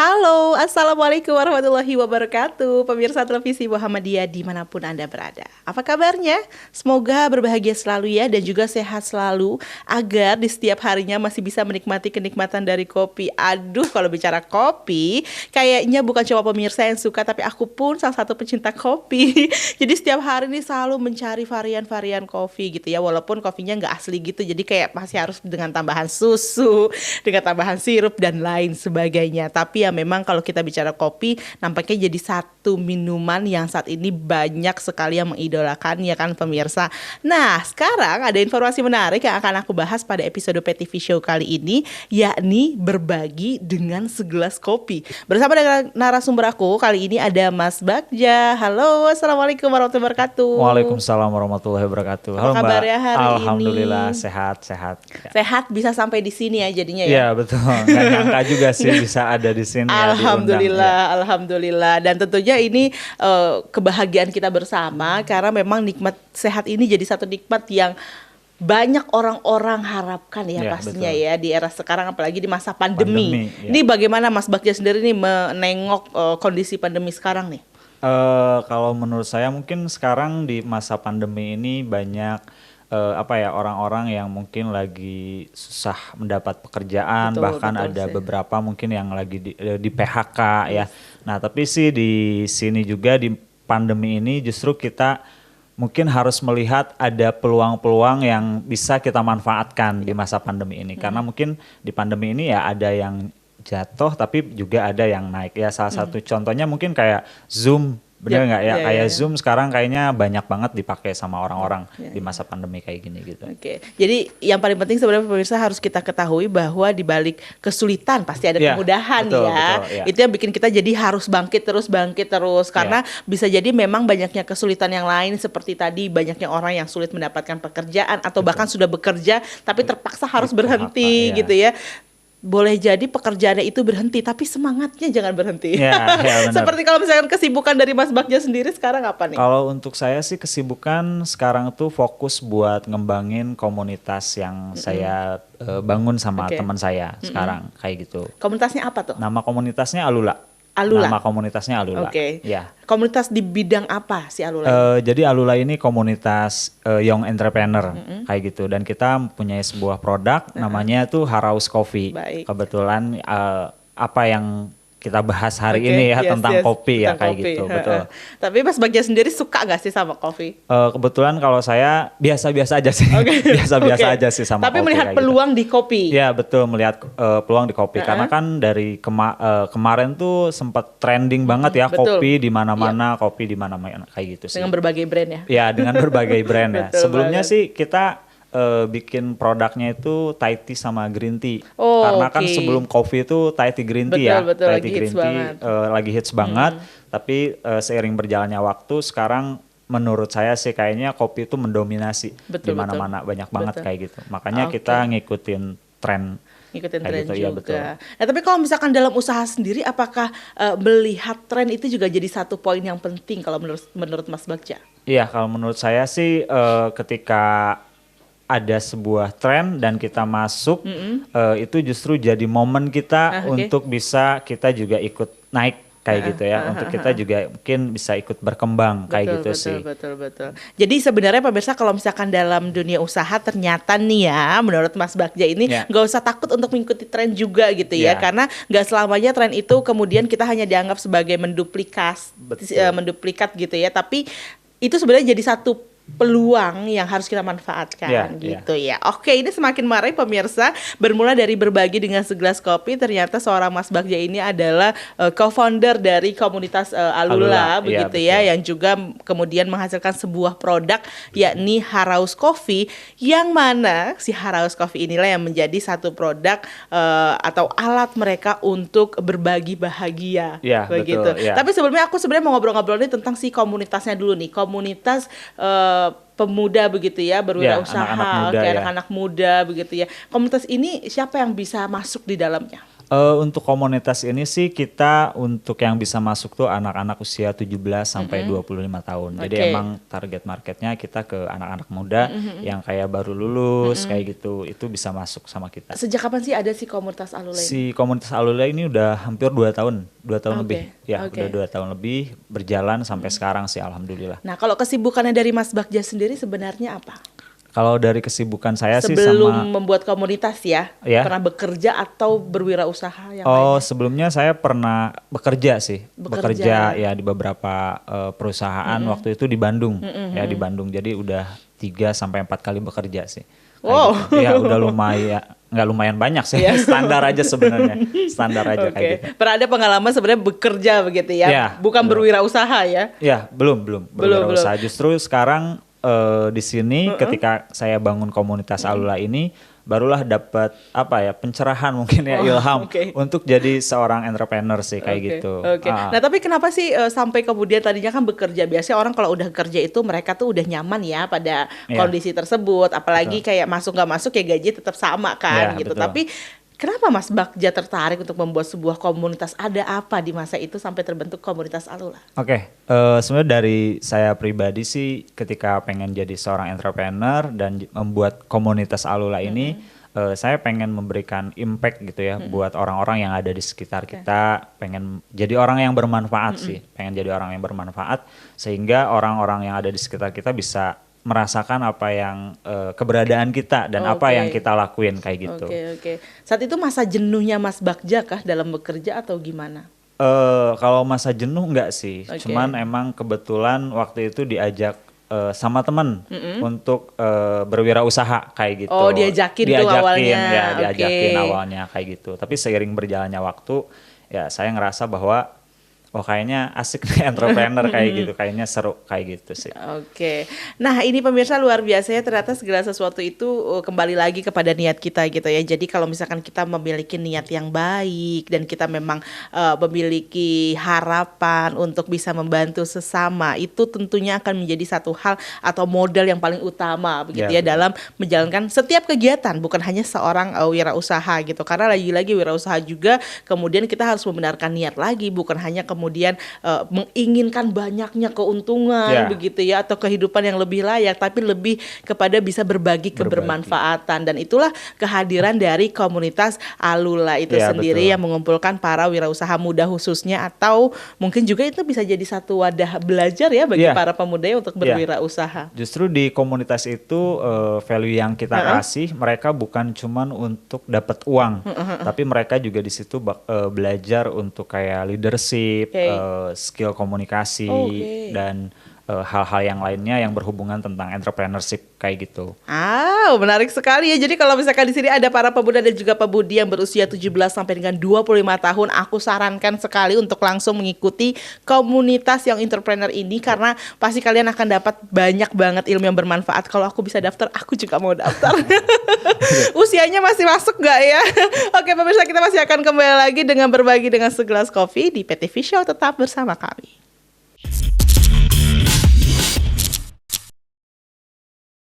Halo, Assalamualaikum warahmatullahi wabarakatuh. Pemirsa televisi Muhammadiyah dimanapun Anda berada. Apa kabarnya? Semoga berbahagia selalu ya dan juga sehat selalu agar di setiap harinya masih bisa menikmati kenikmatan dari kopi. Aduh, kalau bicara kopi, kayaknya bukan cuma pemirsa yang suka, tapi aku pun salah satu pecinta kopi. Jadi setiap hari ini selalu mencari varian-varian kopi gitu ya. Walaupun kopinya nggak asli gitu, jadi kayak masih harus dengan tambahan susu, dengan tambahan sirup dan lain sebagainya. Tapi ya memang kalau kita bicara kopi, nampaknya jadi satu minuman yang saat ini banyak sekali yang mengidolakan ya kan pemirsa. Nah sekarang ada informasi menarik yang akan aku bahas pada episode PTV Show kali ini, yakni berbagi dengan segelas kopi. Bersama dengan narasumber aku kali ini ada Mas Bagja. Halo, Assalamualaikum warahmatullahi wabarakatuh. Waalaikumsalam warahmatullahi wabarakatuh. Apa Halo kabarnya hari ini? Alhamdulillah sehat. Sehat bisa sampai di sini ya jadinya ya. Iya betul. Nggak nyangka juga sih bisa ada di sini. Alhamdulillah, alhamdulillah. Dan tentunya ini kebahagiaan kita bersama karena memang nikmat sehat ini jadi satu nikmat yang banyak orang-orang harapkan ya pastinya betul. Ya di era sekarang apalagi di masa pandemi ya. Ini bagaimana Mas Bagja sendiri nih menengok kondisi pandemi sekarang nih? Kalau menurut saya mungkin sekarang di masa pandemi ini banyak orang-orang yang mungkin lagi susah mendapat pekerjaan, bahkan ada beberapa mungkin yang lagi di PHK ya. Nah, tapi sih di sini juga di pandemi ini justru kita mungkin harus melihat ada peluang-peluang yang bisa kita manfaatkan di masa pandemi ini. Karena mungkin di pandemi ini ya ada yang jatuh tapi juga ada yang naik. Ya salah satu contohnya mungkin kayak Zoom. Bener nggak ya? Kayak Zoom sekarang kayaknya banyak banget dipakai sama orang-orang di masa pandemi kayak gini gitu. Oke. Jadi yang paling penting sebenarnya pemirsa harus kita ketahui bahwa di balik kesulitan pasti ada kemudahan betul, ya. Itu yang bikin kita jadi harus bangkit terus karena bisa jadi memang banyaknya kesulitan yang lain seperti tadi banyaknya orang yang sulit mendapatkan pekerjaan atau bahkan sudah bekerja tapi terpaksa harus berhenti gitu ya. Boleh jadi pekerjaannya itu berhenti, tapi semangatnya jangan berhenti. Ya, seperti kalau misalkan kesibukan dari Mas Bagja sendiri sekarang apa nih? Kalau untuk saya sih kesibukan sekarang tuh fokus buat ngembangin komunitas yang saya bangun sama teman saya sekarang kayak gitu. Komunitasnya apa tuh? Nama komunitasnya Alula. Nama komunitasnya Alula. Ya. Komunitas di bidang apa sih Alula? Jadi Alula ini komunitas young entrepreneur kayak gitu. Dan kita punya sebuah produk namanya tuh Haraus Coffee. Baik. Kebetulan apa yang kita bahas hari ini ya tentang kopi ya kayak kopi. Gitu. Betul. Tapi Mas Bagja sendiri suka gak sih sama kopi? Kebetulan kalau saya biasa-biasa aja sih. Biasa-biasa aja sih sama tapi kopi. Tapi melihat peluang gitu. Di kopi? Ya betul, melihat peluang di kopi. Karena kan dari kemarin tuh sempat trending banget ya kopi di mana-mana, kopi di mana-mana kayak gitu sih. Dengan berbagai brand ya? Ya, dengan berbagai brand ya. Sebelumnya sih kita bikin produknya itu Thai tea sama green tea. Karena kan sebelum kopi itu Thai tea green tea betul, Thai tea green tea lagi hits banget. Tapi seiring berjalannya waktu sekarang menurut saya sih kayaknya kopi itu mendominasi di mana-mana banyak banget kayak gitu. Makanya kita ngikutin tren. Gitu, juga. Betul. Nah, tapi kalau misalkan dalam usaha sendiri, apakah melihat tren itu juga jadi satu poin yang penting kalau menurut Mas Bagja? Iya, kalau menurut saya sih ketika ada sebuah tren dan kita masuk itu justru jadi momen kita untuk bisa kita juga ikut naik kayak gitu ya untuk kita juga mungkin bisa ikut berkembang kayak gitu sih. Betul. Jadi sebenarnya pemirsa kalau misalkan dalam dunia usaha ternyata nih ya menurut Mas Bagja ini nggak usah takut untuk mengikuti tren juga gitu ya karena nggak selamanya tren itu kemudian kita hanya dianggap sebagai menduplikat gitu ya, tapi itu sebenarnya jadi satu peluang yang harus kita manfaatkan gitu ya. Oke, ini semakin menarik pemirsa. Bermula dari berbagi dengan segelas kopi, ternyata seorang Mas Bagja ini adalah co-founder dari komunitas Alula begitu ya, yang juga kemudian menghasilkan sebuah produk yakni Haraus Coffee, yang mana si Haraus Coffee inilah yang menjadi satu produk atau alat mereka untuk berbagi bahagia begitu. Tapi sebelumnya aku sebenarnya mau ngobrol-ngobrol nih tentang si komunitasnya dulu nih. Komunitas pemuda begitu ya, berwirausaha, anak-anak muda begitu ya. Komunitas ini siapa yang bisa masuk di dalamnya? Untuk komunitas ini sih kita untuk yang bisa masuk tuh anak-anak usia 17 sampai 25 tahun. Jadi emang target marketnya kita ke anak-anak muda yang kayak baru lulus kayak gitu. Itu bisa masuk sama kita. Sejak kapan sih ada si komunitas Alula ini? Si komunitas Alula ini udah hampir 2 tahun. 2 tahun lebih. Ya, udah 2 tahun lebih berjalan sampai sekarang sih alhamdulillah. Nah, kalau kesibukannya dari Mas Bagja sendiri sebenarnya apa? Kalau dari kesibukan saya sebelum sih membuat komunitas ya, pernah bekerja atau berwirausaha yang lainnya? Sebelumnya saya pernah bekerja sih, bekerja ya di beberapa perusahaan waktu itu di Bandung, ya di Bandung. Jadi udah 3 sampai 4 kali bekerja sih. Wow. Gitu. Ya udah lumayan, nggak lumayan banyak sih, standar aja sebenarnya, standar aja kayak gitu. Pernah ada pengalaman sebenarnya bekerja begitu ya, bukan berwirausaha ya? Ya belum berwirausaha. Justru sekarang di sini ketika saya bangun komunitas Alula ini barulah dapat pencerahan mungkin ya, ilham untuk jadi seorang entrepreneur sih kayak gitu. Nah tapi kenapa sih sampai kemudian tadinya kan bekerja, biasanya orang kalau udah kerja itu mereka tuh udah nyaman ya pada kondisi tersebut, apalagi kayak masuk nggak masuk ya gaji tetap sama kan gitu. Betul. Tapi kenapa Mas Bagja tertarik untuk membuat sebuah komunitas? Ada apa di masa itu sampai terbentuk komunitas Alula? Sebenarnya dari saya pribadi sih ketika pengen jadi seorang entrepreneur dan membuat komunitas Alula ini, saya pengen memberikan impact gitu ya buat orang-orang yang ada di sekitar kita. Pengen jadi orang yang bermanfaat sih, pengen jadi orang yang bermanfaat sehingga orang-orang yang ada di sekitar kita bisa merasakan apa yang keberadaan kita dan apa yang kita lakuin kayak gitu. Saat itu masa jenuhnya Mas Bagja kah dalam bekerja atau gimana? Kalau masa jenuh enggak sih, cuman emang kebetulan waktu itu diajak sama teman untuk berwirausaha kayak gitu. Oh, diajakin tuh awalnya. Ya, diajakin awalnya kayak gitu. Tapi seiring berjalannya waktu, ya saya ngerasa bahwa kayaknya asik nih entrepreneur kayak gitu, kayaknya seru kayak gitu sih. Nah ini pemirsa luar biasa ya, ternyata segala sesuatu itu kembali lagi kepada niat kita gitu ya. Jadi kalau misalkan kita memiliki niat yang baik dan kita memang memiliki harapan untuk bisa membantu sesama, itu tentunya akan menjadi satu hal atau modal yang paling utama begitu ya dalam menjalankan setiap kegiatan, bukan hanya seorang wirausaha gitu. Karena lagi-lagi wirausaha juga kemudian kita harus membenarkan niat lagi, bukan hanya kemudian menginginkan banyaknya keuntungan begitu ya atau kehidupan yang lebih layak, tapi lebih kepada bisa berbagi kebermanfaatan. Dan itulah kehadiran dari komunitas Alula itu sendiri yang mengumpulkan para wirausaha muda khususnya, atau mungkin juga itu bisa jadi satu wadah belajar ya bagi para pemuda untuk berwirausaha. Justru di komunitas itu value yang kita kasih mereka bukan cuman untuk dapat uang, tapi mereka juga di situ belajar untuk kayak leadership, skill komunikasi dan hal-hal yang lainnya yang berhubungan tentang entrepreneurship kayak gitu. Menarik sekali ya. Jadi kalau misalkan di sini ada para pemuda dan juga pemudi yang berusia 17 sampai dengan 25 tahun, aku sarankan sekali untuk langsung mengikuti komunitas yang entrepreneur ini, karena pasti kalian akan dapat banyak banget ilmu yang bermanfaat. Kalau aku bisa daftar, aku juga mau daftar. Usianya masih masuk gak ya? Oke pemirsa, kita masih akan kembali lagi dengan berbagi dengan segelas kopi di PTV Show. Tetap bersama kami.